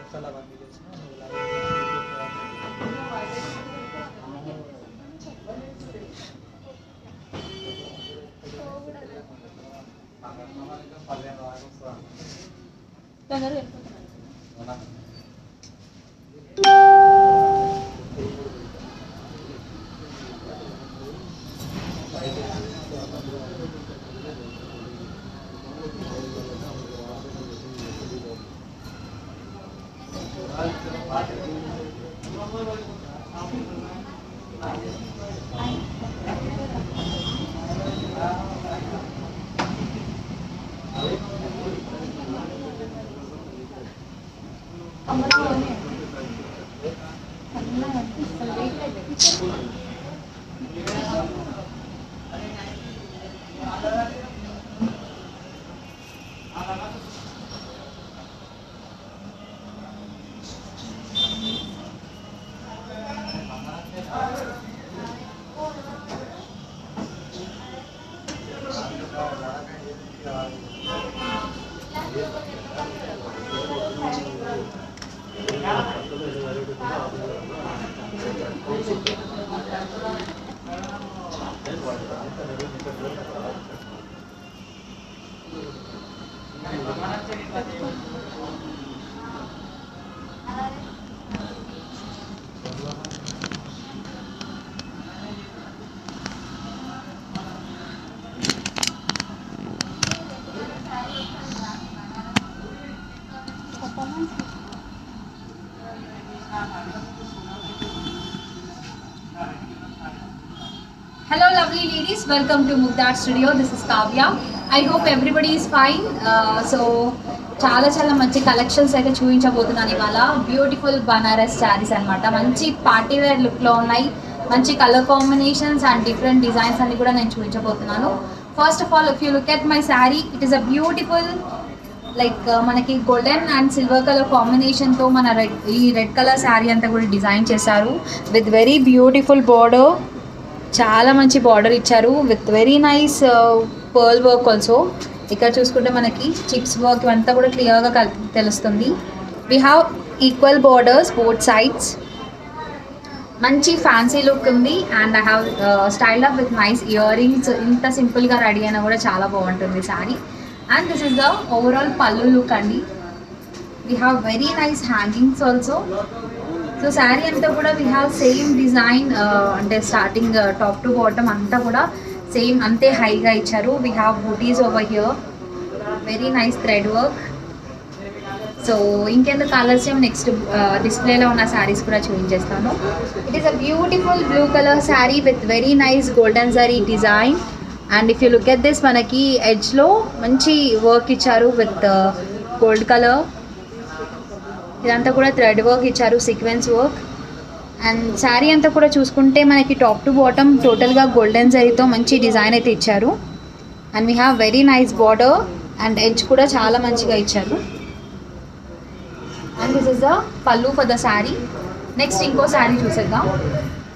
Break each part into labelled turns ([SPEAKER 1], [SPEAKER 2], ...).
[SPEAKER 1] Hello lovely ladies, welcome to Mugdar Studio. This is Kavya. I hope everybody is fine. So చాలా మంచి collections అయితే చూపించబోతున్నాను ఇవాళ. Beautiful Banaras saris అన్నమాట. మంచి పార్టీ వేర్ లుక్లో ఉన్నాయి. మంచి colour combinations and different designs అన్ని కూడా నేను చూపించబోతున్నాను. First of all if you look at my sari, it is a beautiful like మనకి గోల్డెన్ అండ్ సిల్వర్ కలర్ కాంబినేషన్తో మన ఈ రెడ్ కలర్ శారీ అంతా కూడా డిజైన్ చేశారు విత్ వెరీ బ్యూటిఫుల్ బోర్డర్. చాలా మంచి బార్డర్ ఇచ్చారు with very nice pearl work also. ఇక్కడ చూసుకుంటే మనకి చిప్స్ వర్క్ ఇవంతా కూడా క్లియర్గా తెలుస్తుంది. We have equal borders both sides. మంచి ఫ్యాన్సీ లుక్ ఉంది and I have style up with nice ear rings. ఇంత సింపుల్గా రెడీ అయినా కూడా చాలా బాగుంటుంది sari. And this is the overall పల్లు లుక్ అండి. We have very nice hangings also. So sari అంతా కూడా వీ హ్యావ్ సేమ్ డిజైన్, అంటే స్టార్టింగ్ టాప్ టు బాటమ్ అంతా కూడా సేమ్ అంతే హైగా ఇచ్చారు. We have butis over here, very nice thread work. So ఇంకెందుకు ఆలస్యం, నెక్స్ట్ డిస్ప్లేలో ఉన్న శారీస్ కూడా చూపించేస్తాను. It is a beautiful blue colour sari with very nice golden zari design. And if you look at this, మనకి ఎడ్జ్లో మంచి వర్క్ ఇచ్చారు విత్ గోల్డ్ కలర్. ఇదంతా కూడా థ్రెడ్ వర్క్ ఇచ్చారు, సీక్వెన్స్ వర్క్. అండ్ శారీ అంతా కూడా చూసుకుంటే మనకి టాప్ టు బాటమ్ టోటల్గా గోల్డెన్ జరీతో మంచి డిజైన్ అయితే ఇచ్చారు. And we have very nice border and edge కూడా చాలా మంచిగా ఇచ్చారు. అండ్ దిస్ ఇస్ ద పల్లు ఫర్ ద శారీ. నెక్స్ట్ ఇంకో శారీ చూసేద్దాం.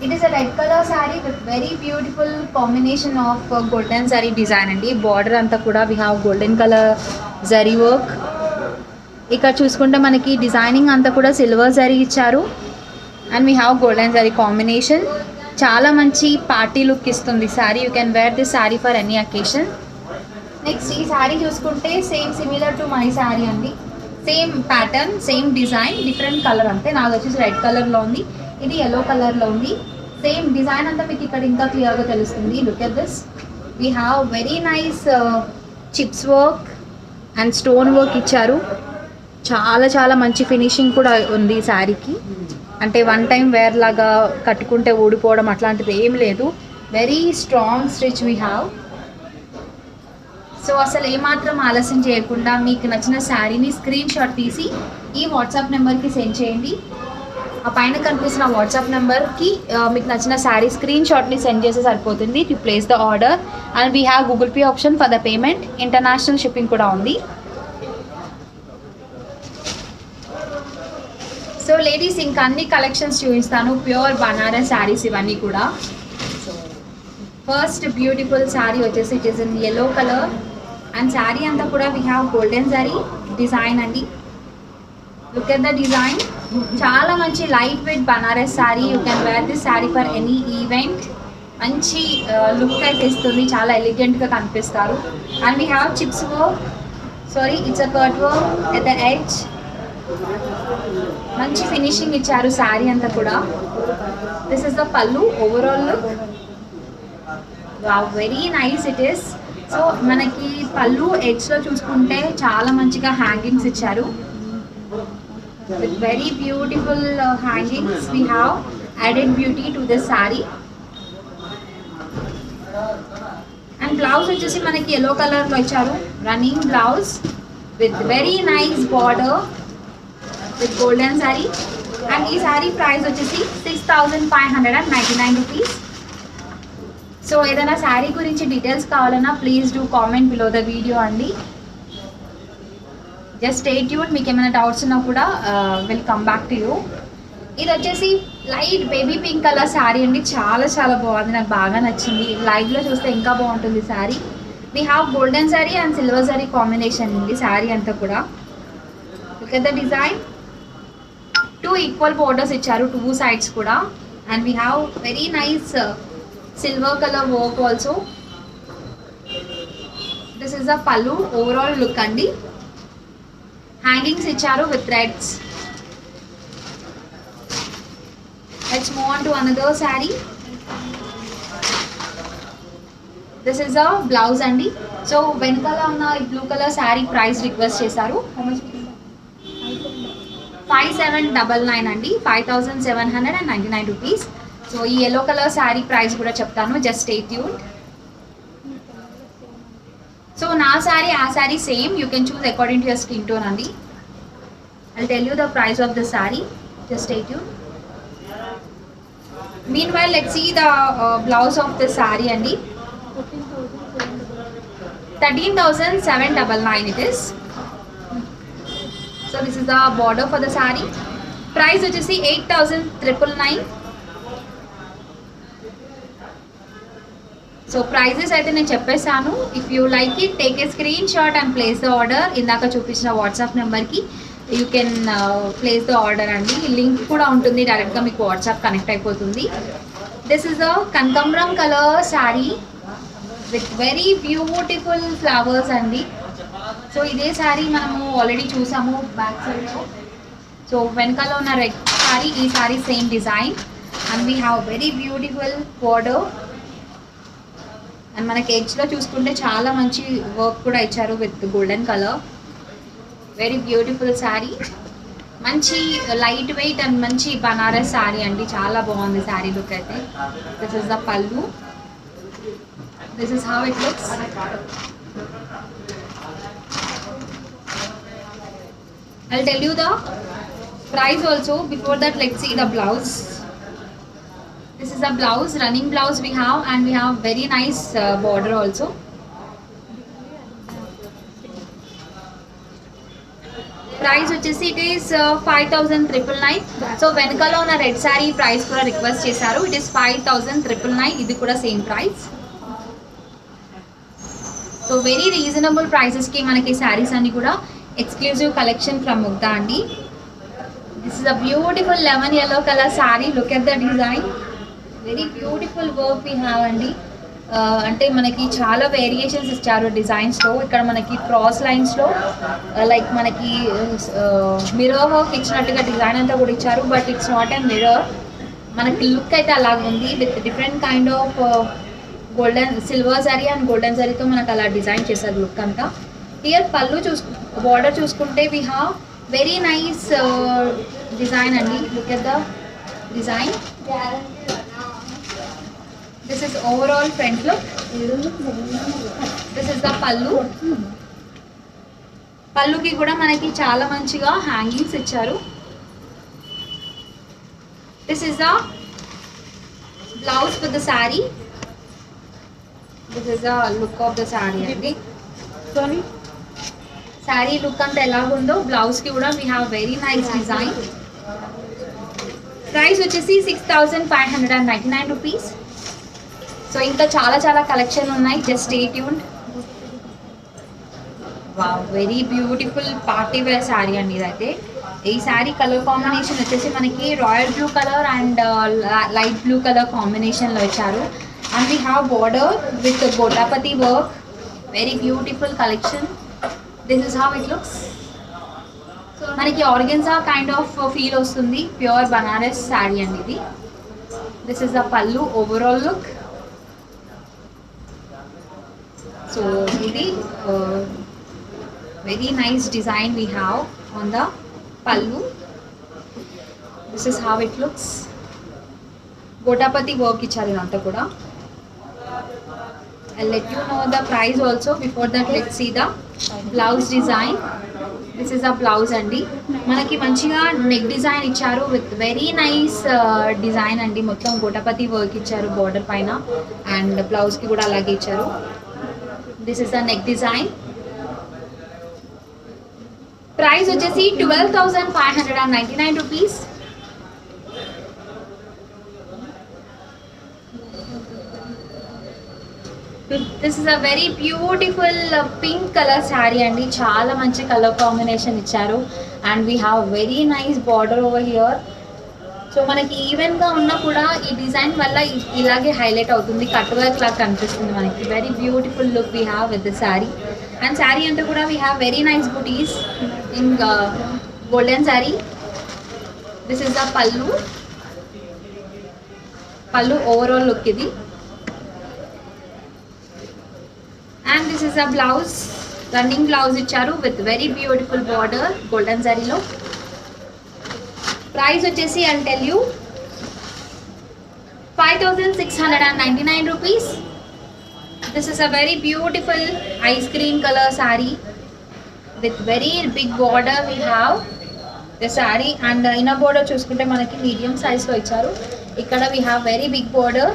[SPEAKER 1] It is a red colour sari with very beautiful combination of golden zari design అండి. బార్డర్ అంతా కూడా we have golden colour zari work. ఇక్కడ చూసుకుంటే మనకి డిజైనింగ్ అంతా కూడా సిల్వర్ జరీ ఇచ్చారు. And we have golden zari combination. చాలా మంచి పార్టీ లుక్ ఇస్తుంది saree. You can wear this saree for any occasion. Next ఈ శారీ చూసుకుంటే same similar to my saree అండి. Same pattern, same design, different colour అంతే. నాది వచ్చేసి రెడ్ కలర్లో ఉంది, ఇది ఎల్లో కలర్లో ఉంది. సేమ్ డిజైన్ అంతా మీకు ఇక్కడ ఇంకా క్లియర్గా తెలుస్తుంది. Look at this. We have very nice chips work and stone work ఇచ్చారు. చాలా మంచి ఫినిషింగ్ కూడా ఉంది శారీకి. అంటే వన్ టైం వేర్ లాగా కట్టుకుంటే ఊడిపోవడం అట్లాంటిది ఏం లేదు. Very strong stitch we have. So అసలు ఏమాత్రం ఆలస్యం చేయకుండా మీకు నచ్చిన శారీని స్క్రీన్ షాట్ తీసి ఈ వాట్సాప్ నెంబర్కి సెండ్ చేయండి. ఆ పైన కనిపిస్తున్న వాట్సాప్ నెంబర్కి మీకు నచ్చిన శారీ స్క్రీన్ షాట్ని సెండ్ చేస్తే సరిపోతుంది to place the order. And we have Google Pay option for the payment. International shipping కూడా ఉంది. సో లేడీస్ ఇంకా అన్ని కలెక్షన్స్ చూపిస్తాను. ప్యూర్ బనారస్ శారీస్ ఇవన్నీ కూడా. సో ఫస్ట్ బ్యూటిఫుల్ శారీ వచ్చేసి it is in yellow colour and sari అంతా కూడా we have golden zari design అండి. Look at the design. చాలా మంచి light weight Banaras saree. You can wear this saree for any event. మంచి లుక్ అయితే ఇస్తుంది, చాలా ఎలిగెంట్గా కనిపిస్తారు. And we have chips work, sorry it's a cut work at the edge. మంచి ఫినిషింగ్ ఇచ్చారు శారీ అంతా కూడా. This is the pallu overall look. Wow, very nice it is. So మనకి పళ్ళు ఎడ్జ్లో చూసుకుంటే చాలా మంచిగా హ్యాంగింగ్స్ ఇచ్చారు. With very beautiful hangings we have added beauty to this sari. And blouse వచ్చేసి మనకి ఎల్లో కలర్లో ఇచ్చారు, running blouse with very nice border with golden sari. And ఈ శారీ ప్రైస్ వచ్చేసి 6,599 రూపీస్. సో ఏదైనా శారీ గురించి డీటెయిల్స్ కావాలన్నా please do comment below the video అండి. జస్ట్ స్టే ట్యూన్, మీకు ఏమైనా డౌట్స్ ఉన్నా కూడా will come back to you. ఇది వచ్చేసి light baby pink colour sari అండి. చాలా చాలా బాగుంది, నాకు బాగా నచ్చింది. లైవ్లో చూస్తే ఇంకా బాగుంటుంది sari. We have golden sari and silver sari combination ఉంది శారీ అంతా కూడా. Look at the design. 2 equal borders ఇచ్చారు 2 సైడ్స్ కూడా. And we have very nice silver colour work also. This is the pallu overall look అండి. హ్యాంగింగ్స్ ఇచ్చారు with threads. Let's move on to another sari. This is the blouse అండి. So వెనకాల ఉన్న blue colour sari price request చేశారు. 5799 అండి, 5,799 rupees. So ఈ yellow colour sari price కూడా చెప్తాను, జస్ట్ స్టే ట్యూన్డ్. సో నా శారీ ఆ sari same, you can choose according to your skin tone అండి. I'll tell you the price of the sari, just stay tuned. Meanwhile let's see the blouse of the sari అండి. 13,799 it is. So this is the border for the saree. Price వచ్చేసి 8,999. So prices అయితే నేను చెప్పేసాను. If you like it take a screenshot and place the order. ఇందాక చూపించిన WhatsApp నెంబర్కి you can place the order అండి. Link కూడా ఉంటుంది, డైరెక్ట్గా మీకు వాట్సాప్ కనెక్ట్ అయిపోతుంది. దిస్ ఇస్ ద కనకాంబరం colour sari with very beautiful flowers అండి. సో ఇదే శారీ మనము ఆల్రెడీ చూసాము బ్యాక్ సైడ్లో. సో వెనకాల ఉన్న రెడ్ శారీ, ఈ sari same design. And we have very beautiful border. And మనకి ఎడ్జ్లో చూసుకుంటే చాలా మంచి వర్క్ కూడా ఇచ్చారు with golden colour. Very beautiful sari, మంచి లైట్ వెయిట్ అండ్ మంచి బనారస్ శారీ అండి. చాలా బాగుంది శారీ లుక్ అయితే. This is the pallu. This is how it looks. I'll tell you the price also. Before that, let's see the blouse. This is the blouse, running blouse we have, and we have very nice border also. Price వచ్చేసి it is 5,999. So వెనకాల ఉన్న red sari price కూడా request చేశారు. It is 5,999. ఇది కూడా same price. So very reasonable ప్రైసెస్కి మనకి శారీస్ అన్ని కూడా ఎక్స్క్లూజివ్ కలెక్షన్ ఫ్రమ్ ముగ్ధా అండి. This is a beautiful lemon yellow colour sari. Look at the design. Very beautiful work we have అండి. అంటే మనకి చాలా వేరియేషన్స్ ఇచ్చారు డిజైన్స్లో. ఇక్కడ మనకి క్రాస్ లైన్స్లో లైక్ మనకి మిర్రర్ వర్క్ ఇచ్చినట్టుగా డిజైన్ అంతా కూడా ఇచ్చారు. But it's not a mirror. మనకి లుక్ అయితే అలాగ ఉంది with different kind of golden silver sari and golden శారీతో మనకు అలా డిజైన్ చేశారు లుక్ అంతా. హియర్ పళ్ళు బార్డర్ చూసుకుంటే we have very nice design అండి. Look at the design. This is overall front look. This is the pallu. పళ్ళుకి కూడా మనకి చాలా మంచిగా హ్యాంగింగ్స్ ఇచ్చారు. This is the blouse with the sari. This is the look of the sari అండి. Sari look అంతా ఎలాగుందో బ్లౌజ్కి కూడా we have very nice design. Price వచ్చేసి 6,599 రూపీస్. సో ఇంకా చాలా చాలా కలెక్షన్ ఉన్నాయి, just stay tuned. Wow, very beautiful party wear sari అండి ఇదైతే. ఈ శారీ కలర్ కాంబినేషన్ వచ్చేసి మనకి royal blue colour and light blue colour కాంబినేషన్లో ఇచ్చారు. And we have border with gotapatti work, very beautiful collection. This is how it looks. మనకి organza kind of feel వస్తుంది, pure Banaras sari అండి ఇది. This is the pallu overall look. So ఇది very nice design we have on the pallu. This is how it looks. Gotapati work icharu anta kuda. I'll let you know the price also. Before that, let's see the blouse design. This is a blouse andi. Manaki manchiga neck design icharu with very nice design andi. Mottham Gotapati work icharu border paina, and blouse ki kuda alage icharu. This is the neck design. Price వచ్చేసి 12,599 rupees. This is a very beautiful pink color saree అండి. చాలా మంచి colour combination ఇచ్చారు. And we have very nice border over here. So మనకి ఈవెన్గా ఉన్నా కూడా ఈ డిజైన్ వల్ల ఇలాగే హైలైట్ అవుతుంది, కట్ వర్క్ లాగా కనిపిస్తుంది మనకి. Very beautiful look we have with the sari. And sari అంతా కూడా we have very nice butis in golden sari. This is the pallu. Pallu overall look ఇది. And this is the blouse. Running blouse ఇచ్చారు with very beautiful border golden శారీలో. Price వచ్చేసి I'll tell you 5,699 rupees. This is a very beautiful ice cream color saree with very big border we have the saree. And inner border చూసుకుంటే మనకి medium సైజ్లో ఇచ్చారు. ఇక్కడ we have very big border.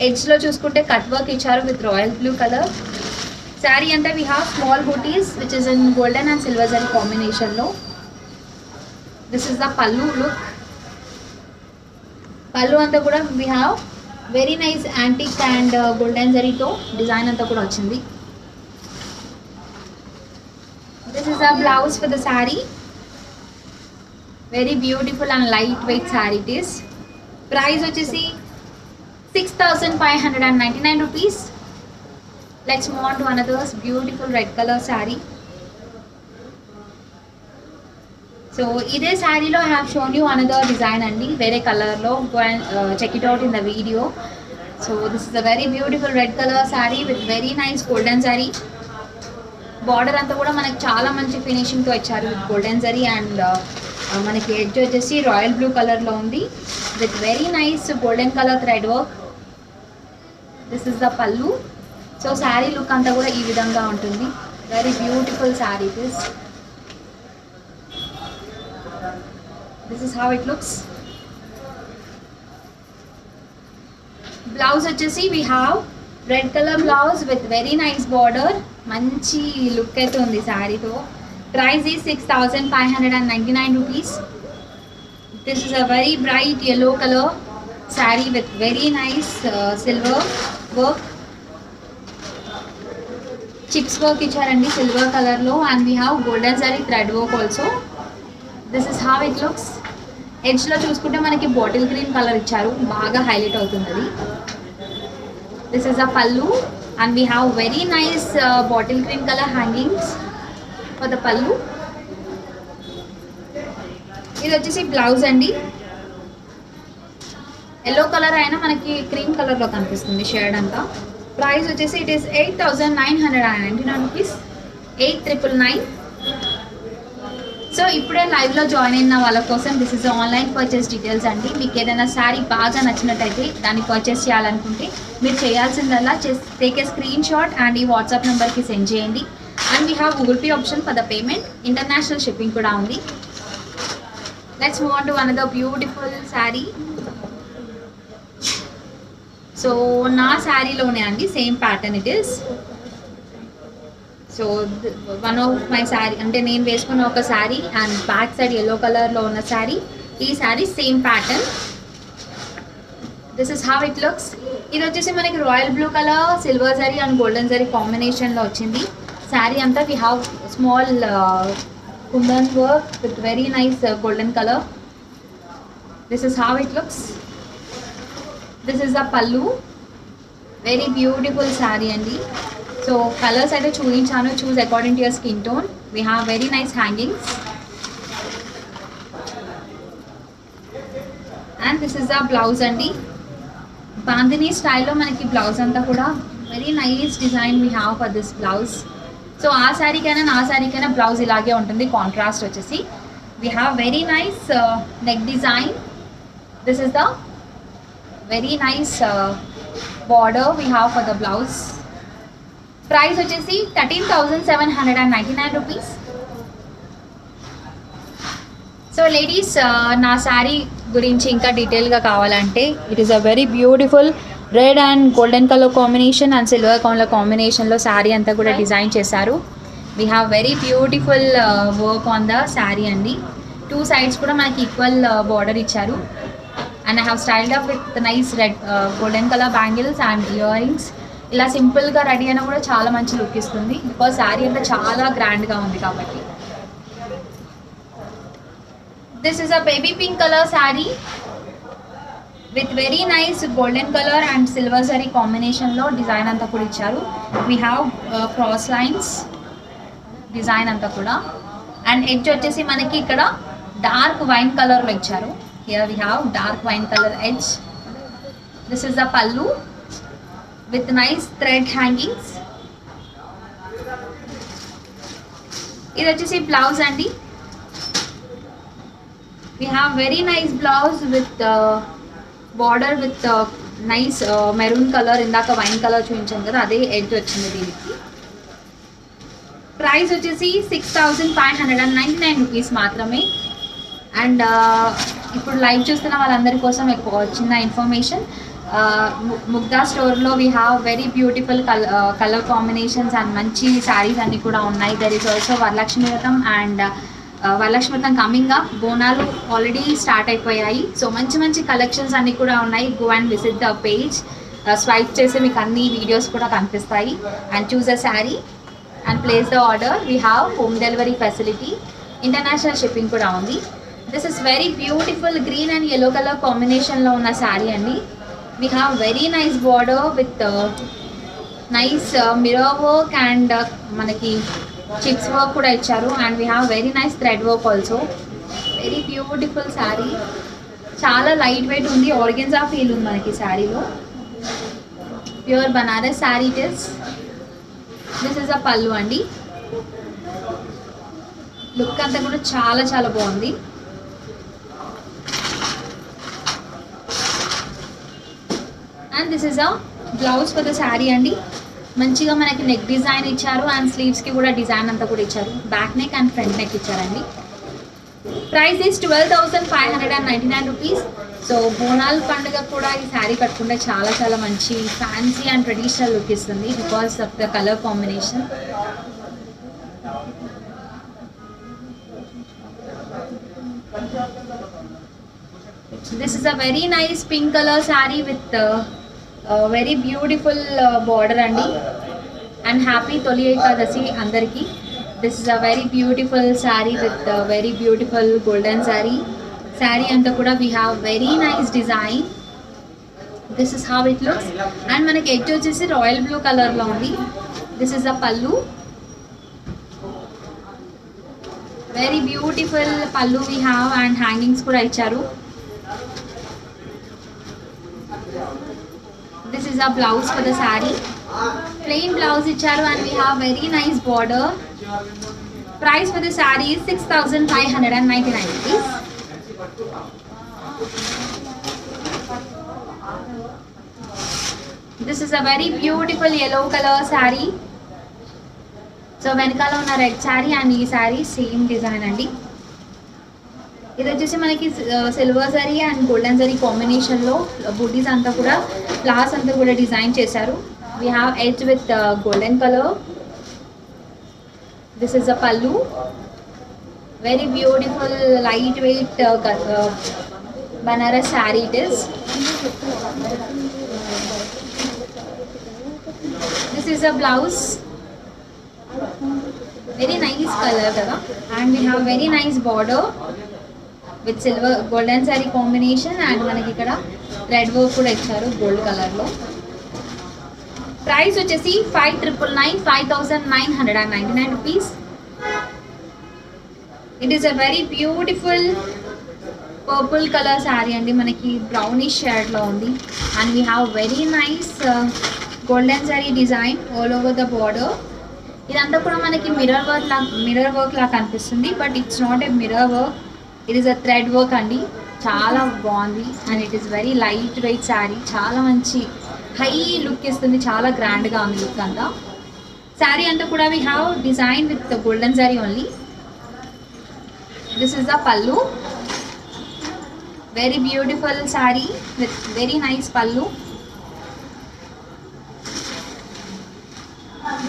[SPEAKER 1] ఎడ్జ్లో చూసుకుంటే cut work ఇచ్చారు with royal blue color. Saree అంటే we have small booties which is in golden and silver zari combination లో. This is the pallu look. Pallu anta kuda we have very nice antique and golden zari to design anta kuda vachindi. This is the blouse for the saree. Very beautiful and lightweight saree it is. Price vachesi 6,599 rupees. Let's move on to another beautiful red color saree. So ఇదే శారీలో I have shown you another design అండి, వేరే కలర్లో. Go and check it out in the video. So this is a very beautiful red colour sari with very nice golden zari. Border అంతా కూడా మనకి చాలా మంచి ఫినిషింగ్తో ఇచ్చారు విత్ గోల్డెన్ జరీ. అండ్ మనకి ఎడ్జ్ వచ్చేసి రాయల్ బ్లూ కలర్లో ఉంది with very nice golden colour thread work. This is the pallu. So sari look అంతా కూడా ఈ విధంగా ఉంటుంది. Very beautiful sari this. This is how it looks. Blouse వచ్చేసి we have red color blouse with very nice border. మంచి look అయితే ఉంది శారీతో. Price is 6,599 rupees. This is a very bright yellow color saree with very nice silver work. Chips work ఇచ్చారండి silver కలర్లో. And we have golden zari thread work also. This is how it looks. ఎడ్జ్లో చూసుకుంటే మనకి bottle green colour ఇచ్చారు, బాగా highlight అవుతుంది అది. This is a పల్లు. And we have very nice bottle green colour hangings for the పల్లు. ఇది వచ్చేసి బ్లౌజ్ అండి. ఎల్లో కలర్ అయినా మనకి క్రీమ్ కలర్లో కనిపిస్తుంది షేడ్ అంతా. ప్రైస్ వచ్చేసి ఇట్ ఈస్ 8,999 rupees. 8,999. సో ఇప్పుడే లైవ్లో జాయిన్ అయిన వాళ్ళ కోసం this is online purchase details అండి. మీకు ఏదైనా శారీ బాగా నచ్చినట్టయితే దాన్ని పర్చేస్ చేయాలనుకుంటే మీరు చేయాల్సిందల్లా take a screenshot and ఈ వాట్సాప్ నెంబర్కి సెండ్ చేయండి. And we have Google Pay option for the payment. International shipping కూడా ఉంది. Let's move on to another beautiful sari. So నా శారీలోనే అండి, same pattern it is. So one of my sari అంటే నేను వేసుకున్న ఒక sari and back side yellow కలర్లో ఉన్న శారీ. ఈ sari same pattern. This is how it looks. ఇది వచ్చేసి మనకి royal blue colour, silver zari and golden zari కాంబినేషన్లో వచ్చింది. శారీ అంతా we have small kundan work with very nice golden color. This is how it looks. This is the pallu. Very beautiful saree andi. So colors aithe చూపించాను, choose according to your skin tone. We have very nice hangings. And this is the blouse andi. Bandhani style lo manaki blouse anta kuda very nice design we have for this blouse. So aa saree kaina blouse ilage untundi, contrast vachesi. We have very nice neck design. This is the very nice border we have for the blouse. Price vachesi 13,799 rupees. So ladies, నా శారీ గురించి ఇంకా డీటెయిల్గా కావాలంటే, it is a very beautiful red and golden colour combination and silver colour కాంబినేషన్లో శారీ అంతా కూడా design చేశారు. We have very beautiful work on the sari అండి. 2 సైడ్స్ కూడా మనకి ఈక్వల్ బార్డర్ ఇచ్చారు. And I have styled up with nice red golden colour bangles and earrings. ఇలా సింపుల్గా రెడీ అయినా కూడా చాలా మంచి లుక్ ఇస్తుంది, బికాజ్ శారీ అంతా చాలా గ్రాండ్గా ఉంది కాబట్టి. This is a baby pink color saree with very nice golden color and silver zari combination lo design anta kuda icharu. We have cross lines design anta kuda, and edge vachesi manaki ikkada dark wine color lo icharu. Here we have dark wine color edge. This is the pallu with nice thread hangings. Idu vachesi blouse andi. We have very nice blouse with border with nice maroon color. ఇందాక wine colour చూపించాం కదా, అదే edge వచ్చింది దీనికి. Price వచ్చేసి 6,599 rupees మాత్రమే. And ఇప్పుడు live చూస్తున్న వాళ్ళందరి కోసం చిన్న ఇన్ఫర్మేషన్. ముగ్ధా స్టోర్లో we have very beautiful colour combinations and మంచి శారీస్ అన్నీ కూడా ఉన్నాయి. దర్ ఈస్ ఆల్సో వరలక్ష్మి వ్రతం and Varalakshmi Vratham coming up. Bonalu already start అయిపోయాయి. సో మంచి మంచి కలెక్షన్స్ అన్నీ కూడా ఉన్నాయి. Go and visit the page. Swipe చేసి మీకు అన్ని వీడియోస్ కూడా కనిపిస్తాయి. And choose a sari and place the order. We have home delivery facility, international shipping కూడా ఉంది. This is very beautiful green and yellow colour కాంబినేషన్లో ఉన్న శారీ అండి. We have very nice border with nice mirror work and మనకి chips work కూడా ఇచ్చారు. And we have very nice thread work also. Very beautiful sari, చాలా light weight ఉంది. Organza feel ఉంది మనకి శారీలో. Pure Banaras sari it is. This is a pallu అండి. Look అంతా కూడా చాలా చాలా బాగుంది. And this is a blouse for the sari అండి. మంచిగా మనకి నెక్ డిజైన్ ఇచ్చారు అండ్ స్లీవ్స్కి కూడా డిజైన్ అంతా కూడా ఇచ్చారు. Back neck and front neck ఇచ్చారండి. Price is 12,599 rupees. సో బోనాల్ పండుగ కూడా ఈ శారీ కట్టుకుంటే చాలా చాలా మంచి ఫ్యాన్సీ అండ్ ట్రెడిషనల్ లుక్ ఇస్తుంది, because of the colour combination. This is a very nice pink colour sari with very beautiful border అండి. అండ్ హ్యాపీ తొలి ఏకాదశి అందరికీ. This is a very beautiful sari with very beautiful golden sari. Sari అంతా కూడా we have very nice design. This is how it looks. And మనకి edge వచ్చేసి royal blue కలర్లో ఉంది. This is a pallu. Very beautiful pallu we have and hangings కూడా ఇచ్చారు. This is a blouse for the saree. Plain blouse icharu and we have very nice border. Price for the saree is 6,599 rupees. This is a very beautiful yellow color saree. So వెనకాల ఉన్న red sari and ఈ sari same design అండి. ఇది వచ్చేసి మనకి silver zari and golden zari కాంబినేషన్లో బూటీస్ అంతా కూడా ఫ్లవర్స్ అంతా కూడా డిజైన్ చేశారు. We have edge with golden colour. This is a pallu. Very beautiful light weight Banaras sari it is. This is a blouse. Very nice colour కదా. And we have very nice border with silver golden sari కాంబినేషన్. And మనకి ఇక్కడ red work కూడా ఇచ్చారు gold కలర్లో. Price వచ్చేసి 5999 rupees. It is a very beautiful purple colour sari అండి, మనకి బ్రౌనిష్ షేడ్లో ఉంది. And we have very nice golden sari design all over the border. ఇదంతా కూడా మనకి మిర్రర్ వర్క్ లా కనిపిస్తుంది, but it's not a mirror work, it is a thread work అండి. చాలా బాగుంది. And it is very light weight sari, చాలా మంచి హై లుక్ ఇస్తుంది, చాలా గ్రాండ్గా ఉంది లుక్ అంతా. శారీ అంతా కూడా we have design with golden sari only. This is the pallu, very beautiful sari with very nice pallu.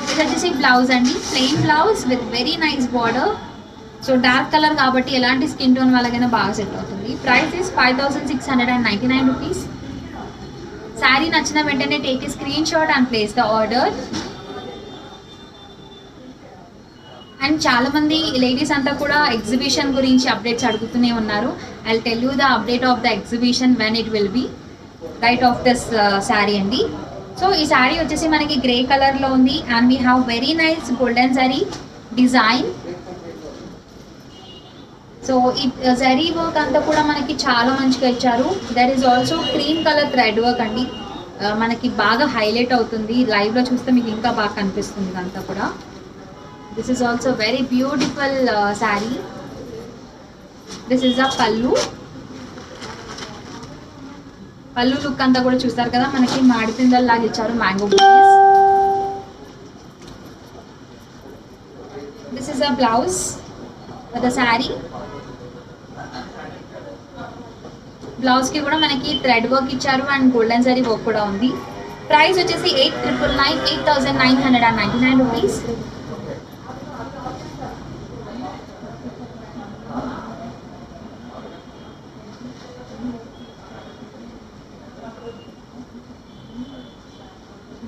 [SPEAKER 1] ఇది వచ్చేసి బ్లౌజ్ అండి, plain blouse with very nice border. So dark colour కాబట్టి ఎలాంటి స్కిన్ టోన్ వాళ్ళకైనా బాగా సెట్ అవుతుంది. Price is 5699 rupees. శారీ నచ్చిన వెంటనే take a screenshot and place the order. And చాలామంది లేడీస్ అంతా కూడా ఎగ్జిబిషన్ గురించి అప్డేట్స్ అడుగుతూనే ఉన్నారు. I will tell you the update of the exhibition when it will be right of this sari అండి. So ఈ శారీ వచ్చేసి మనకి గ్రే కలర్లో ఉంది. And we have very nice golden sari design. So ఈ జరీ వర్క్ అంతా కూడా మనకి చాలా మంచిగా ఇచ్చారు. That is also cream colour thread work అండి, మనకి బాగా హైలైట్ అవుతుంది. లైవ్లో చూస్తే మీకు ఇంకా బాగా కనిపిస్తుంది ఇదంతా కూడా. This is also very beautiful sari. This is the pallu. పల్లు లుక్ అంతా కూడా చూస్తారు కదా, మనకి మాడిపిందల్ లాగా ఇచ్చారు, mango buttis. This is the blouse for the sari. బ్లౌజ్కి కూడా మనకి థ్రెడ్ వర్క్ ఇచ్చారు అండ్ గోల్డెన్ సారీ వర్క్ కూడా ఉంది. ప్రైస్ వచ్చేసి 8999 rupees.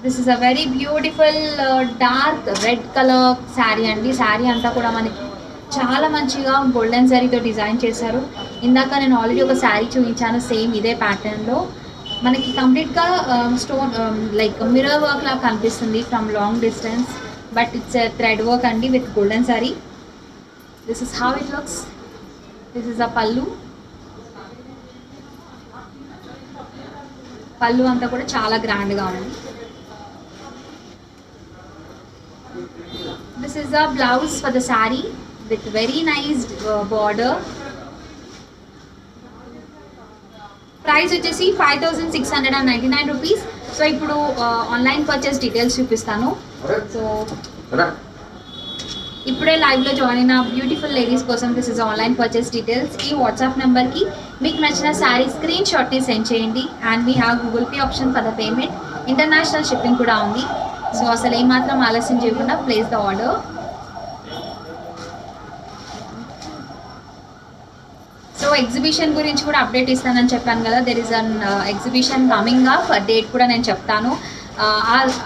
[SPEAKER 1] This is a very beautiful dark red colour sari అండి. శారీ అంతా కూడా మనకి చాలా మంచిగా గోల్డెన్ శారీతో డిజైన్ చేశారు. ఇందాక నేను ఆల్రెడీ ఒక శారీ చూపించాను సేమ్ ఇదే ప్యాటర్న్లో. మనకి కంప్లీట్గా స్టోన్ లైక్ మిర్రర్ వర్క్ లాగా కనిపిస్తుంది from long distance, but it's thread work అండి with golden sari. This is how it looks. This is a pallu. Pallu అంతా కూడా చాలా గ్రాండ్గా ఉంది. This is the blouse for the saree with very nice border. Price వచ్చేసి 5699 rupees. So ఇప్పుడు online purchase details చూపిస్తాను. So ఇప్పుడే లైవ్లో జాయిన్ అయిన బ్యూటిఫుల్ లేడీస్ కోసం this is online purchase details. ఈ వాట్సాప్ నెంబర్కి మీకు నచ్చిన శారీ స్క్రీన్ షాట్ని సెండ్ చేయండి. And we have Google Pay option for the payment. International shipping కూడా ఉంది. సో అసలు ఏమాత్రం ఆలస్యం చేయకుండా place the order. So exhibition గురించి కూడా అప్డేట్ ఇస్తానని చెప్పాను కదా, there is an exhibition coming up, date కూడా నేను చెప్తాను.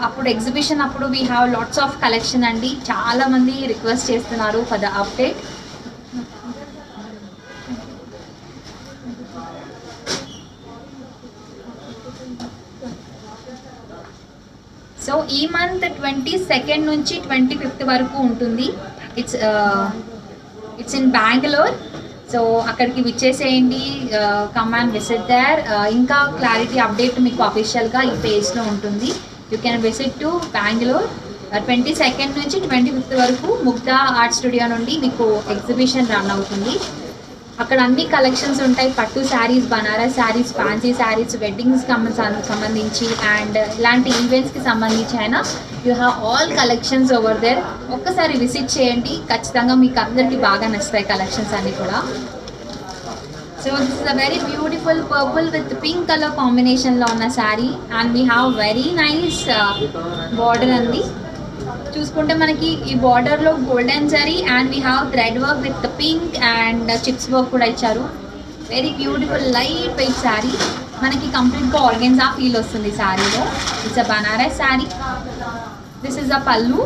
[SPEAKER 1] అప్పుడు ఎగ్జిబిషన్ అప్పుడు we have lots of collection అండి. చాలామంది రిక్వెస్ట్ చేస్తున్నారు ఫర్ ద అప్డేట్. సో ఈ మంత్ 22 నుంచి 25 వరకు ఉంటుంది. It's in Bengaluru. సో అక్కడికి విచ్చేసేయండి, కమ్ అండ్ విజిట్ దేర్. ఇంకా క్లారిటీ అప్డేట్ మీకు అఫీషియల్గా ఈ పేజ్లో ఉంటుంది. You can visit to Bengaluru. 22 నుంచి 25 వరకు ముగ్ధా ఆర్ట్ స్టూడియో నుండి మీకు ఎగ్జిబిషన్ రన్ అవుతుంది. అక్కడ అన్ని కలెక్షన్స్ ఉంటాయి, పట్టు శారీస్, బనారస్ శారీస్, ఫ్యాన్సీ శారీస్, వెడ్డింగ్స్కి సంబంధించి అండ్ ఇలాంటి ఈవెంట్స్కి సంబంధించి అయినా you have all collections over there. ఒక్కసారి విజిట్ చేయండి, ఖచ్చితంగా మీకు అందరికీ బాగా నచ్చుతాయి కలెక్షన్స్ అన్నీ కూడా. So this is a very beautiful purple with pink colour కాంబినేషన్లో ఉన్న sari. And we have very nice border అండి. చూసుకుంటే మనకి ఈ బార్డర్లో golden zari and we have thread work with pink and chips work కూడా ఇచ్చారు. Very beautiful light weight sari. మనకి కంప్లీట్గా ఆర్గెన్జా ఫీల్ వస్తుంది శారీలో. It's a Banaras sari. This is a pallu.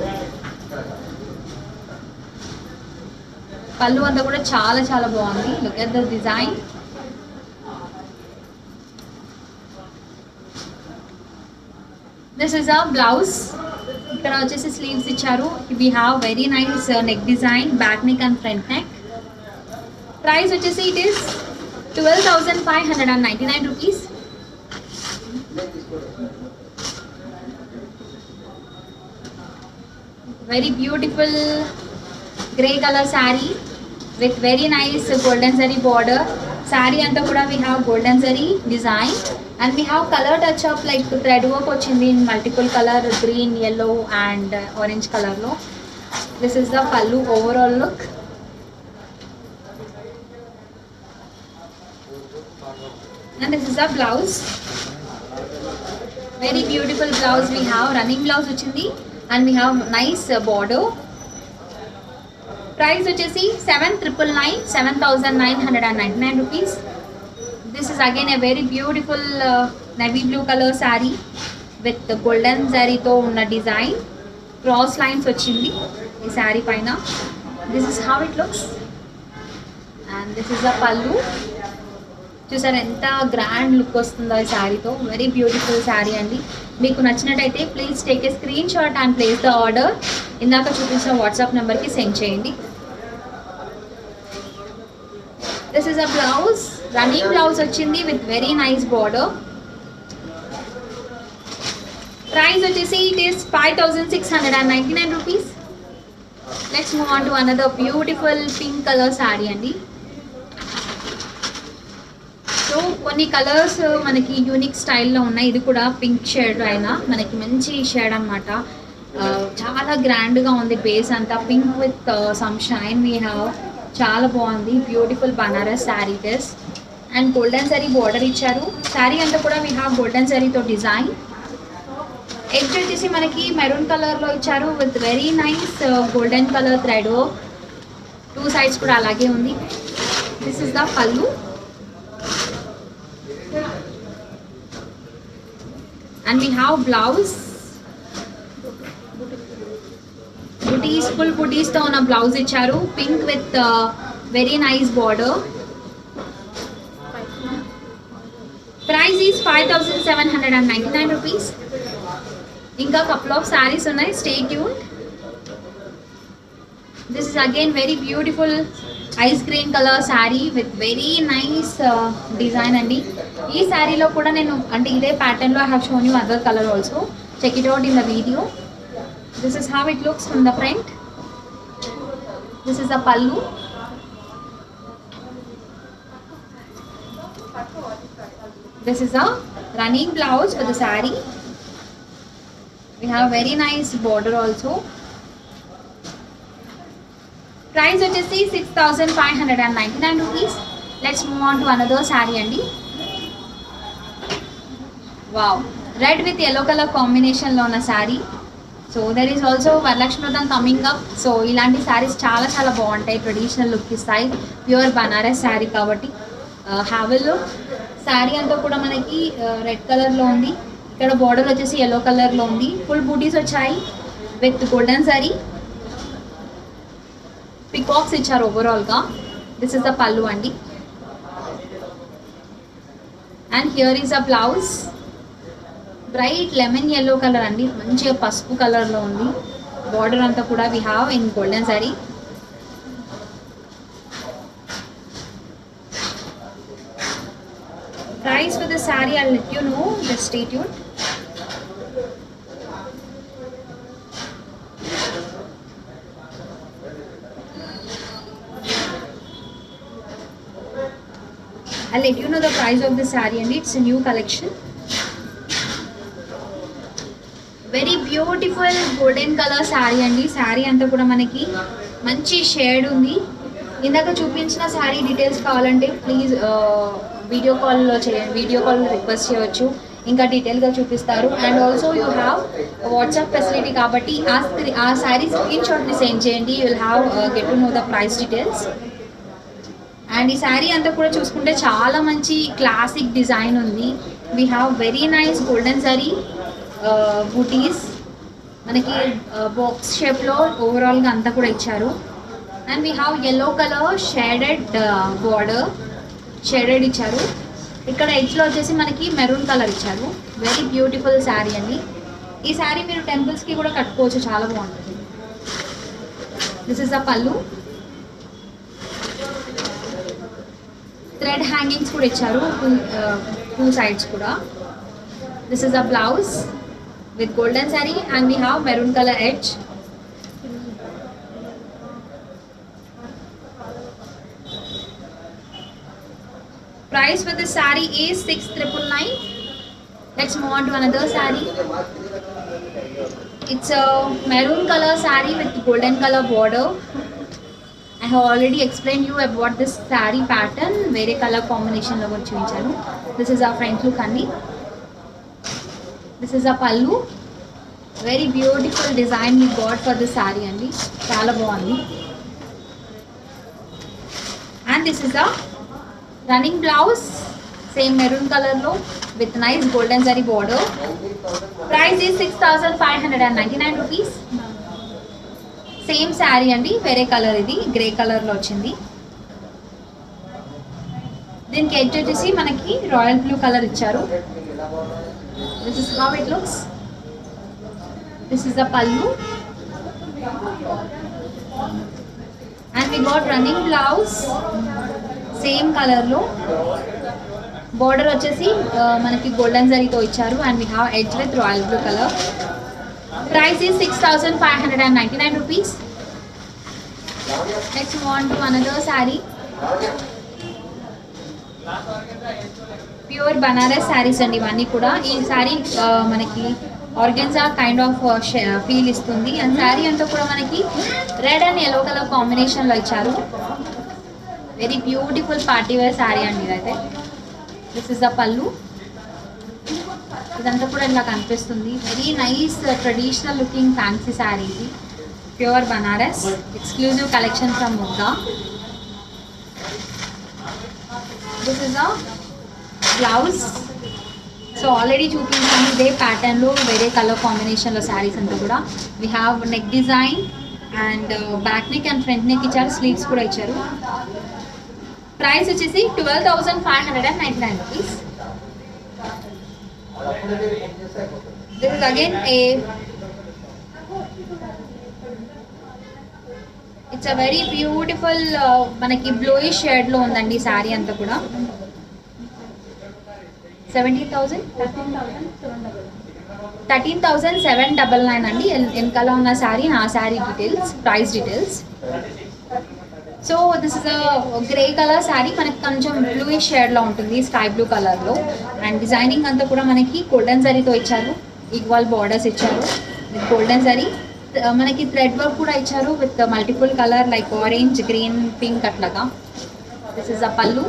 [SPEAKER 1] Pallu అంతా కూడా చాలా చాలా బాగుంది. Look at the design. This is a blouse. ఇక్కడ వచ్చేసి స్లీవ్స్ ఇచ్చారు. We have very nice neck design, back neck and front neck. Price వచ్చేసి it is 12,599 rupees. Very beautiful grey color saree with very nice golden zari border. Saree anta kuda we have golden zari design and we have color touch up like thread work ochindi in multiple color, green, yellow and orange color lo. This is the pallu overall look. And this is the blouse. Very beautiful blouse we have, running blouse ochindi and we have nice border. Price వచ్చేసి 7,999 rupees. This is again a very beautiful navy blue color saree with the golden zari తో ఉన్న design, cross lines వచ్చింది ఈ saree పైన. This is how it looks and this is the pallu. చూసారు ఎంత grand look వస్తుందో ఈ శారీతో. Very beautiful sari అండి. మీకు నచ్చినట్టయితే please take a screenshot and place the order. ఇందాక చూపించిన వాట్సాప్ నెంబర్కి సెండ్ చేయండి. This is a blouse. Running blouse వచ్చింది with very nice border. Price వచ్చేసి it is 5,699 rupees. Let's move on to another beautiful pink colour sari అండి. So కొన్ని colours మనకి unique స్టైల్లో ఉన్నాయి. ఇది కూడా పింక్ షేడ్ అయినా మనకి మంచి షేడ్ అనమాట. చాలా గ్రాండ్గా ఉంది. బేస్ అంతా pink with some shine we have. చాలా బాగుంది. Beautiful Banaras sari this and golden zari border ఇచ్చారు. శారీ అంతా కూడా వీ హ్యావ్ గోల్డెన్ జరీతో డిజైన్. ఎడ్జ్ వచ్చేసి మనకి మెరూన్ కలర్లో ఇచ్చారు with very nice golden colour thread. Two sides కూడా అలాగే ఉంది. దిస్ ఇస్ ద పల్లు. And we have blouse. Booties, full booties తో ఉన్న బ్లౌజ్ ఇచ్చారు. Pink with very nice border. Price is 5,799 rupees. ఇంకా కపుల్ ఆఫ్ శారీస్ ఉన్నాయి. Stay tune. This is again very beautiful ice green colour sari with very nice design అండి. ఈ శారీలో కూడా నేను అంటే ఇదే ప్యాటర్న్లో I have shown you other colour also. Check it out in the video. This is how it looks from the front. This is the pallu. This is the running blouse for the sari. We have very nice border also. Price వచ్చేసి 6,599 rupees. Let's move on to another sari అండి. Wow, red with yellow colour కాంబినేషన్లో ఉన్న sari. So there is also Varalakshmi Vratham coming up. So ఇలాంటి శారీస్ చాలా చాలా బాగుంటాయి. Traditional look ఇస్తాయి. Pure Banaras sari కాబట్టి హ్యావ్ ఎ లుక్. శారీ అంతా కూడా మనకి రెడ్ కలర్లో ఉంది. ఇక్కడ బార్డర్ వచ్చేసి ఎల్లో కలర్లో ఉంది. ఫుల్ బూటీస్ వచ్చాయి విత్ గోల్డెన్ శారీ. పికాక్స్ ఇచ్చారు ఓవరాల్గా. దిస్ ఇస్ ద పల్లు అండి. And here is a blouse. Bright lemon yellow colour అండి. మంచిగా పసుపు కలర్లో ఉంది. బార్డర్ అంతా కూడా we have in golden sorry. Price for the sorry I let you know. Just stay tuned. I'll let you know the price of the saree and it's a new collection. Very beautiful golden color saree అండి. శారీ అంతా కూడా మనకి మంచి shade ఉంది. ఇందాక చూపించిన sari details కావాలంటే please video కాల్లో చేయండి. వీడియో కాల్ రిక్వెస్ట్ చేయవచ్చు, ఇంకా డీటెయిల్గా చూపిస్తారు. And also you have WhatsApp facility కాబట్టి ఆ శారీ స్క్రీన్ షాట్ని సెండ్ చేయండి. You will have get to know the price details. అండ్ ఈ శారీ అంతా కూడా చూసుకుంటే చాలా మంచి క్లాసిక్ డిజైన్ ఉంది. We have very nice golden zari butis మనకి బాక్స్ షేప్లో ఓవరాల్గా అంతా కూడా ఇచ్చారు. And we have yellow colour shaded border, shaded ఇచ్చారు. ఇక్కడ ఎడ్జ్లో వచ్చేసి మనకి మెరూన్ కలర్ ఇచ్చారు. వెరీ బ్యూటిఫుల్ శారీ అండి. ఈ శారీ మీరు టెంపుల్స్కి కూడా కట్టుకోవచ్చు, చాలా బాగుంటుంది. దిస్ ఇస్ ద పల్లు. థ్రెడ్ హ్యాంగింగ్స్ కూడా ఇచ్చారు టూ సైడ్స్ కూడా. This is the blouse with golden sari and we have maroon colour edge. Price for this saree is 6,999. Let's move on to another saree. It's a maroon color saree with golden color border. I have already explained you about this saree pattern. Very color combination lo chuvinchanu. This is our front look anni. This is a pallu. Very beautiful design we got for this saree anni. Chaala bagundi. And this is a running blouse, same maroon color lo with nice golden zari border. Price is 6,599 rupees. Same saree andi, వేరే colour, ఇది grey colour లో వచ్చింది. దీనికి edge వచ్చేసి మనకి royal blue colour ఇచ్చారు. This is how it looks. This is the pallu and we got running blouse same కలర్లో. Border వచ్చేసి మనకి గోల్డెన్ జరీతో ఇచ్చారు and we have edge with royal blue colour. Price is 6,599 rupees. Next move on to another sari. Pure Banaras saris అండి ఇవన్నీ కూడా. ఈ శారీ మనకి ఆర్గెన్జా కైండ్ ఆఫ్ ఫీల్ ఇస్తుంది. అండ్ శారీ అంతా కూడా మనకి రెడ్ అండ్ yellow కలర్ కాంబినేషన్లో ఇచ్చారు. Very beautiful party wear sari అండి ఇదైతే. దిస్ ఇస్ ద పల్లు. ఇదంతా కూడా ఇలా కనిపిస్తుంది. Very nice traditional looking fancy sari ఇది. Pure Banaras exclusive collection from Mugdha. This is the blouse. So already చూపించాను ఇదే ప్యాటర్న్లో వేరే కలర్ కాంబినేషన్లో శారీస్ అంతా కూడా. We have neck design and back neck and front neck ఇచ్చారు, స్లీవ్స్ కూడా ఇచ్చారు. ప్రైస్ వచ్చేసి 12,599 rupees. This is again it's a very beautiful మనకి బ్లూయిష్ షేడ్ లో ఉందండి ఈ సారీ అంతా కూడా. 13,799 అండి వెనకాల ఉన్న శారీ. నా sari details, price details. So this is a grey colour sari. మనకి కొంచెం బ్లూయిష్ షేడ్లో ఉంటుంది, స్కై బ్లూ కలర్లో. అండ్ డిజైనింగ్ అంతా కూడా మనకి గోల్డెన్ జరీతో ఇచ్చారు. ఈక్వల్ బార్డర్స్ ఇచ్చారు విత్ గోల్డెన్ జరీ. మనకి థ్రెడ్ వర్క్ కూడా ఇచ్చారు with multiple colour like orange, green, pink అట్లాగా. దిస్ ఇస్ అ పల్లు.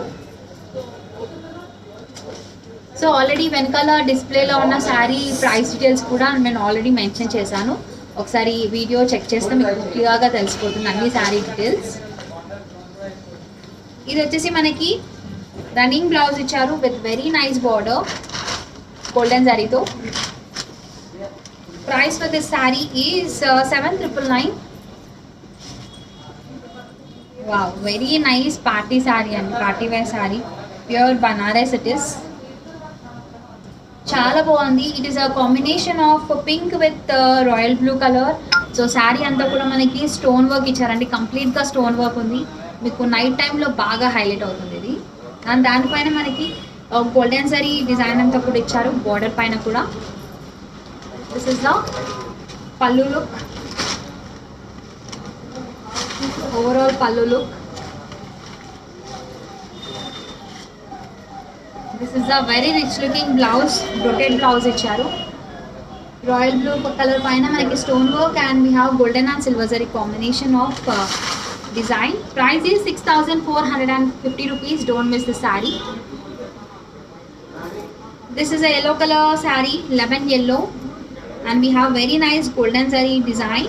[SPEAKER 1] సో ఆల్రెడీ వెనకాల డిస్ప్లేలో ఉన్న శారీ ప్రైస్ డీటెయిల్స్ కూడా నేను ఆల్రెడీ మెన్షన్ చేశాను. ఒకసారి వీడియో చెక్ చేస్తే మీకు క్లియర్గా తెలిసిపోతుంది అన్ని శారీ డీటెయిల్స్. ఇది వచ్చేసి మనకి రన్నింగ్ బ్లౌజ్ ఇచ్చారు with very nice border golden జరీతో. Price for this sari is 7,999. Wow, very nice party sari అండి, party wear sari. Pure Banaras it is. చాలా బాగుంది. It is a combination of pink with royal blue colour. So sari అంతా కూడా మనకి stone work ఇచ్చారండి, కంప్లీట్గా stone work ఉంది. మీకు నైట్ టైంలో బాగా హైలైట్ అవుతుంది ఇది. అండ్ దానిపైన మనకి గోల్డెన్ జరీ డిజైన్ అంతా కూడా ఇచ్చారు బార్డర్ పైన కూడా. దిస్ ఇస్ ద పల్లు లుక్, ఓవరాల్ పల్లు look. This is the very rich looking blouse, brocade blouse ఇచ్చారు. రాయల్ బ్లూ కలర్ పైన మనకి stone work and we have golden and silver zari combination of design. Price is 6,450 rupees. Don't miss the saree. This is a yellow color saree, lemon yellow, and we have very nice golden zari design.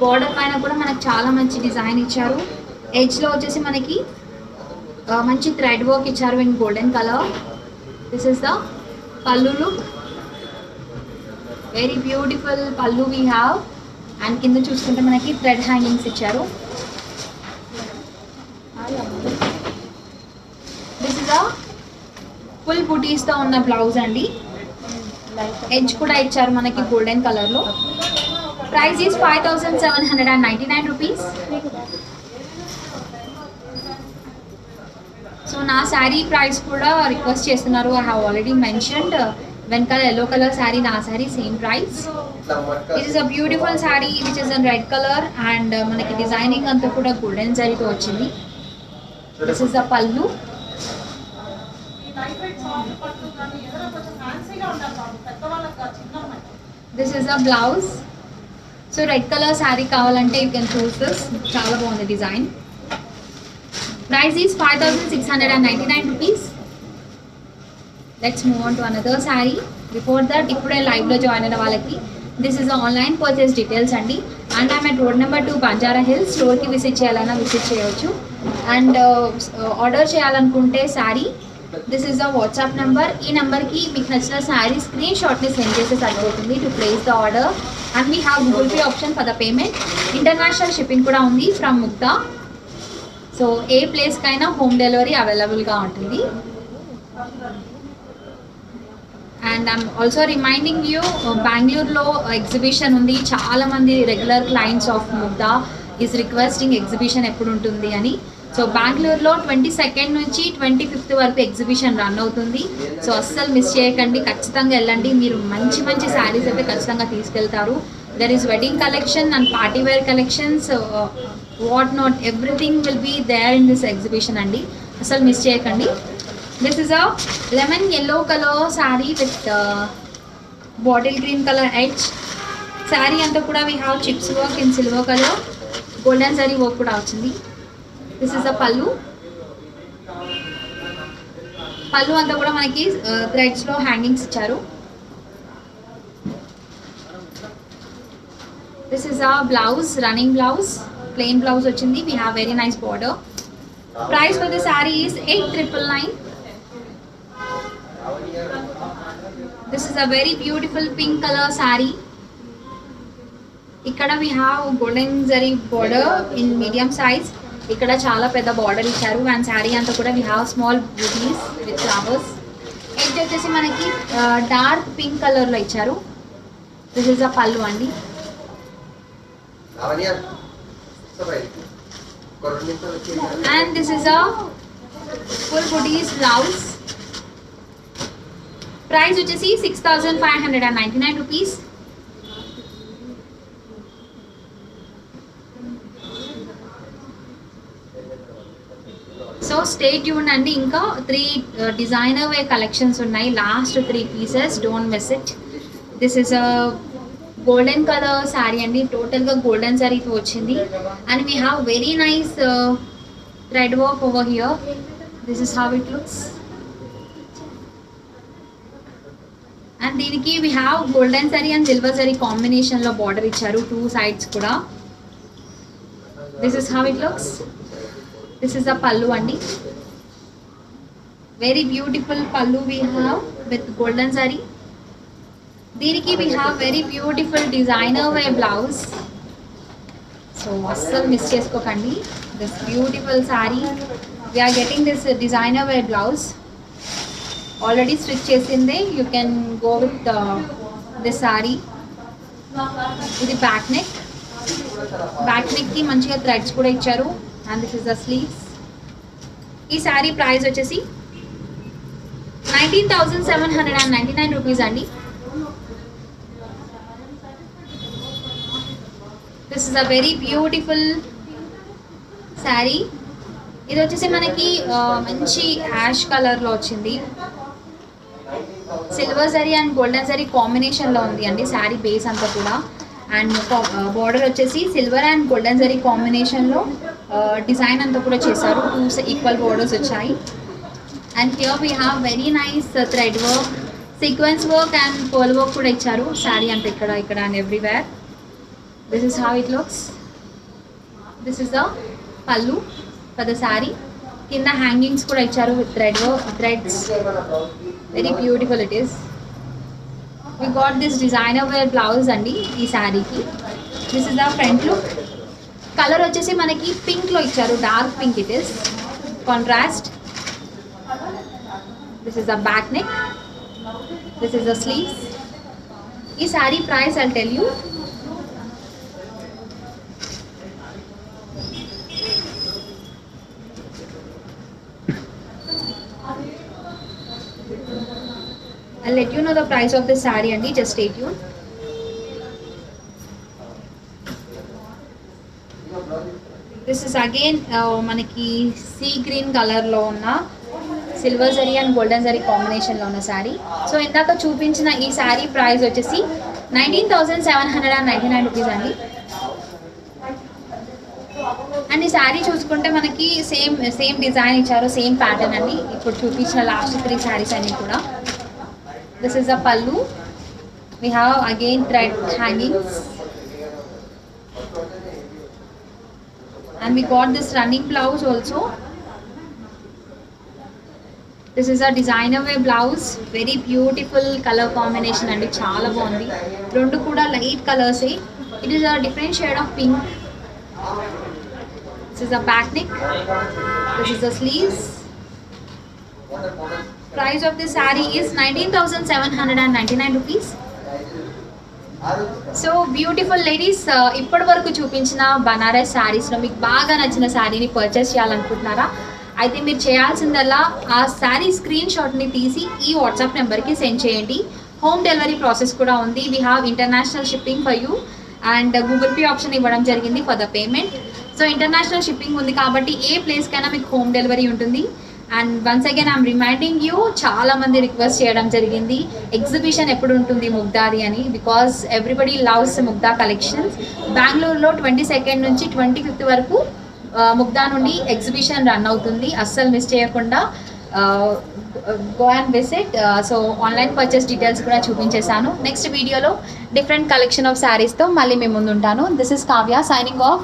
[SPEAKER 1] Border paina kuda manaku chaala manchi design icharu. Edge lo vachesi manaki manchi thread work icharu in golden color. This is the pallu look. Very beautiful pallu we have. And కింద చూసుకుంటే మనకి thread hangings ఇచ్చారు. Is a full బుటీస్తో ఉన్న blouse అండి. Edge కూడా ఇచ్చారు మనకి golden కలర్లో. Price is 5799 rupees. సో నా శారీ ప్రైస్ కూడా రిక్వెస్ట్ చేస్తున్నారు. I have already mentioned. వెనకాల ఎల్లో కలర్ శారీ, నా sari same price. It is a beautiful sari which is in red colour and మనకి డిజైనింగ్ అంతా కూడా గోల్డెన్ శారీతో వచ్చింది. This is the pallu. This is the blouse. So red colour sari కావాలంటే you can choose this. చాలా బాగుంది design. Price is 5699 rupees. Let's move on to another sari. Before that ఇప్పుడే లైవ్లో జాయిన్ అయిన వాళ్ళకి this is online purchase details అండి. And I'm at road number 2 Banjara Hills. స్టోర్కి visit చేయాలన్నా విజిట్ చేయవచ్చు. అండ్ ఆర్డర్ చేయాలనుకుంటే sari, this is the WhatsApp number. ఈ నెంబర్కి మీకు నచ్చిన శారీ స్క్రీన్ షాట్ని సెండ్ చేస్తే సరిపోతుంది to place the order. And we have Google Pay option for the payment. International shipping కూడా ఉంది ఫ్రమ్ ముగ్దా. సో ఏ ప్లేస్కైనా హోమ్ డెలివరీ అవైలబుల్గా ఉంటుంది. And I'm also reminding you, బెంగళూరులో ఎగ్జిబిషన్ ఉంది. చాలామంది regular clients of Mugdha is requesting exhibition ఎప్పుడు ఉంటుంది అని. సో బెంగళూరులో 22nd నుంచి 25th వరకు ఎగ్జిబిషన్ రన్ అవుతుంది. సో అస్సలు మిస్ చేయకండి, ఖచ్చితంగా వెళ్ళండి. మీరు మంచి మంచి శారీస్ అయితే ఖచ్చితంగా తీసుకెళ్తారు. There is wedding collection and party wear collections, what not, everything will be there in this exhibition అండి. అసలు మిస్ చేయకండి. This is a lemon yellow colour sari with bottle green colour edge. Sari అంతా కూడా we have chips work in silver colour, golden zari work కూడా వచ్చింది. This is the pallu. Pallu అంతా కూడా మనకి థ్రెడ్స్లో హ్యాంగింగ్స్ ఇచ్చారు. This is a blouse, running blouse, plain blouse వచ్చింది. We have very nice border. Price for the sari is 8999. This is a very beautiful pink colour sari. ఇక్కడ we have golden zari border in medium size. ఇక్కడ చాలా పెద్ద border ఇచ్చారు. And sari అంతా కూడా we have small butis with flowers. Edge వచ్చేసి మనకి dark pink కలర్లో ఇచ్చారు. దిస్ ఇస్ అ పల్లు అండి. And this is a full butis blouse. Price వచ్చేసి 6599 రూపీస్. సో స్టే ట్యూన్ అండి. ఇంకా 3 డిజైనర్ వే కలెక్షన్స్ ఉన్నాయి. Last 3 pieces, don't miss it. This is a golden colour sari అండి. టోటల్గా గోల్డెన్ శారీతో వచ్చింది. And we have very nice thread work over here. This is how it looks. And దీనికి we have golden sari and silver sari కాంబినేషన్లో border ఇచ్చారు 2 sides కూడా. This is how it looks. This is the pallu అండి. Very beautiful pallu we have with golden sari. దీనికి we have very beautiful designer wear blouse. So అస్సలు miss చేసుకోకండి this beautiful sari. We are getting this designer wear blouse. Already stitch చేసిందే. You can go with this sari. ఇది back neck. Back నెక్కి మంచిగా threads కూడా ఇచ్చారు. And this is the sleeves. ఈ sari price వచ్చేసి 19,799 రూపీస్ అండి. This is a very beautiful sari. ఇది వచ్చేసి మనకి మంచి యాష్ కలర్లో వచ్చింది. Silver zari and golden zari కాంబినేషన్లో ఉంది అండి శారీ బేస్ అంతా కూడా. అండ్ బార్డర్ వచ్చేసి సిల్వర్ అండ్ గోల్డెన్ జరీ కాంబినేషన్లో డిజైన్ అంతా కూడా చేశారు. 2 ఈక్వల్ బార్డర్స్ వచ్చాయి. And here we have very nice thread work, sequence work and pearl work కూడా ఇచ్చారు శారీ అంతా ఇక్కడ and everywhere. This is how it looks. This is the పల్లు ఫర్ ద శారీ. కింద హ్యాంగింగ్స్ కూడా ఇచ్చారు with threads. Very beautiful it is. We got this designer wear blouse అండి ఈ శారీకి. This is the front look. Colour వచ్చేసి మనకి పింక్లో ఇచ్చారు, dark pink it is contrast. This is the back neck. This is the sleeves. ఈ sari price I'll tell you. I'll let you know the price of this saree and just stay tuned. This is again మనకి sea green కలర్లో ఉన్న silver zari and golden zari కాంబినేషన్లో ఉన్న sari. So ఇందాక చూపించిన ఈ sari price వచ్చేసి 19,799 రూపీస్ అండి. అండ్ ఈ శారీ చూసుకుంటే మనకి సేమ్ డిజైన్ ఇచ్చారు, సేమ్ ప్యాటర్న్ అండి. ఇప్పుడు చూపించిన లాస్ట్ 3 శారీస్ అన్నీ కూడా. దిస్ ఇస్ అ పల్లు. We have again thread hangings and we got this running blouse also. This is a designer wear blouse, very beautiful color combination and chaala baagundi. Rendu kuda light colors e. It is a different shade of pink. This is a back neck. This is the sleeves. Price of this saree is 19,799 rupees. So beautiful ladies, ఇప్పటి వరకు చూపించిన బనారస్ శారీస్లో మీకు బాగా నచ్చిన శారీని purchase చేయాలనుకుంటున్నారా? అయితే మీరు చేయాల్సిందల్లా ఆ శారీ స్క్రీన్ షాట్ని తీసి ఈ వాట్సాప్ నెంబర్కి సెండ్ చేయండి. హోమ్ డెలివరీ ప్రాసెస్ కూడా ఉంది. We have international shipping for you and Google Pay option ఇవ్వడం జరిగింది for the payment. So international shipping ఉంది కాబట్టి ఏ ప్లేస్కైనా మీకు హోమ్ డెలివరీ ఉంటుంది. And once again I'm reminding you, చాలామంది రిక్వెస్ట్ చేయడం జరిగింది ఎగ్జిబిషన్ ఎప్పుడు ఉంటుంది ముగ్దాది అని, because everybody loves Mugdha collections. బెంగళూరులో 22nd నుంచి 25th వరకు ముగ్దా నుండి ఎగ్జిబిషన్ రన్ అవుతుంది. అస్సలు మిస్ చేయకుండా go and visit. So online purchase details కూడా చూపించేశాను. నెక్స్ట్ వీడియోలో డిఫరెంట్ కలెక్షన్ ఆఫ్ శారీస్తో మళ్ళీ మేము ముందు ఉంటాను. This is Kavya signing off.